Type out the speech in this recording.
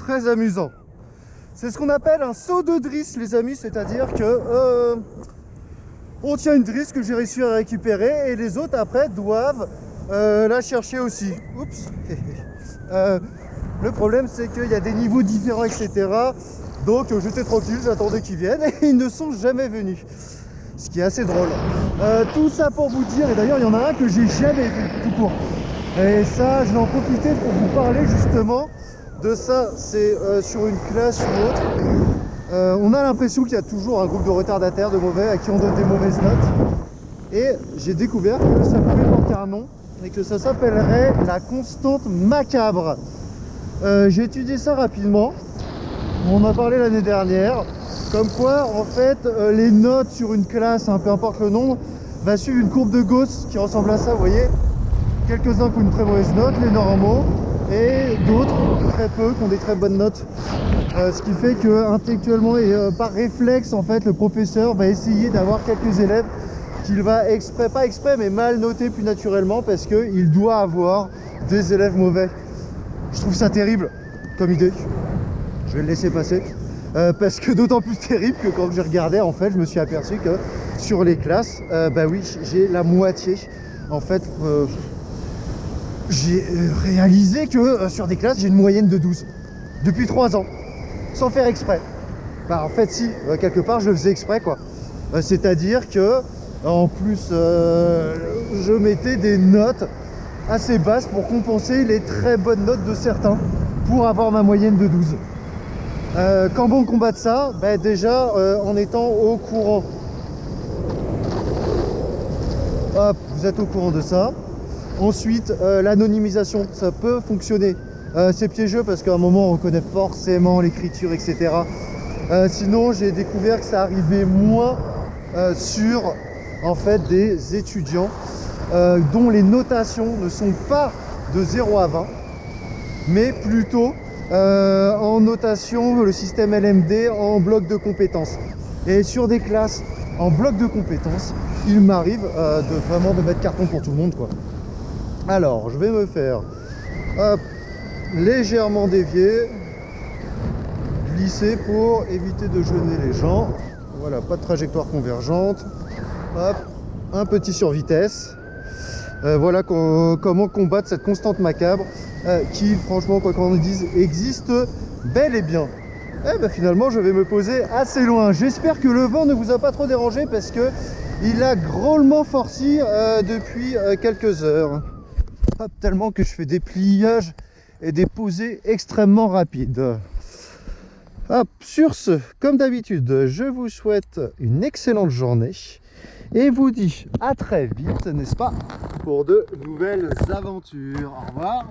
très amusant. C'est ce qu'on appelle un saut de drisse, les amis, c'est-à-dire que on tient une drisse que j'ai réussi à récupérer et les autres après doivent la chercher aussi. Oups. Le problème c'est qu'il y a des niveaux différents, etc. Donc j'étais tranquille, j'attendais qu'ils viennent et ils ne sont jamais venus. Ce qui est assez drôle. Tout ça pour vous dire, et d'ailleurs il y en a un que j'ai jamais vu tout court. Et ça, je vais en profiter pour vous parler justement de ça. C'est sur une classe ou autre. On a l'impression qu'il y a toujours un groupe de retardataires, de mauvais, à qui on donne des mauvaises notes. Et j'ai découvert que ça pouvait porter un nom et que ça s'appellerait la constante macabre. J'ai étudié ça rapidement. On en a parlé l'année dernière. Comme quoi, en fait, les notes sur une classe, hein, peu importe le nombre, va suivre une courbe de Gauss qui ressemble à ça, vous voyez. Quelques-uns qui ont une très mauvaise note, les normaux, et d'autres, très peu, qui ont des très bonnes notes. Ce qui fait que intellectuellement et par réflexe, en fait, le professeur va essayer d'avoir quelques élèves qu'il va exprès, pas exprès, mais mal noter plus naturellement, parce qu'il doit avoir des élèves mauvais. Je trouve ça terrible comme idée. Je vais le laisser passer. Parce que d'autant plus terrible que quand je regardais, en fait, je me suis aperçu que sur les classes, bah oui, j'ai la moitié. En fait, j'ai réalisé que sur des classes, j'ai une moyenne de 12 depuis 3 ans, sans faire exprès. Bah en fait si, quelque part je le faisais exprès quoi. C'est-à-dire que en plus je mettais des notes assez basses pour compenser les très bonnes notes de certains pour avoir ma moyenne de 12. Comment on combat ça? Bah déjà en étant au courant. Hop, vous êtes au courant de ça. Ensuite, l'anonymisation, ça peut fonctionner. C'est piégeux parce qu'à un moment on reconnaît forcément l'écriture, etc. Sinon, j'ai découvert que ça arrivait moins sur en fait des étudiants dont les notations ne sont pas de 0 à 20, mais plutôt en notation, le système LMD en bloc de compétences. Et sur des classes en bloc de compétences, il m'arrive vraiment de mettre carton pour tout le monde quoi. Alors, je vais me faire hop, légèrement dévier, glisser pour éviter de gêner les gens. Voilà, pas de trajectoire convergente. Hop, un petit sur vitesse. Voilà comment combattre cette constante macabre qui, franchement, quoi qu'on dise, existe bel et bien. Et ben, finalement, je vais me poser assez loin. J'espère que le vent ne vous a pas trop dérangé parce que il a drôlement forci depuis quelques heures. Hop, tellement que je fais des pliages et des posées extrêmement rapides. Hop, sur ce, comme d'habitude, je vous souhaite une excellente journée et vous dis à très vite, n'est-ce pas, pour de nouvelles aventures. Au revoir.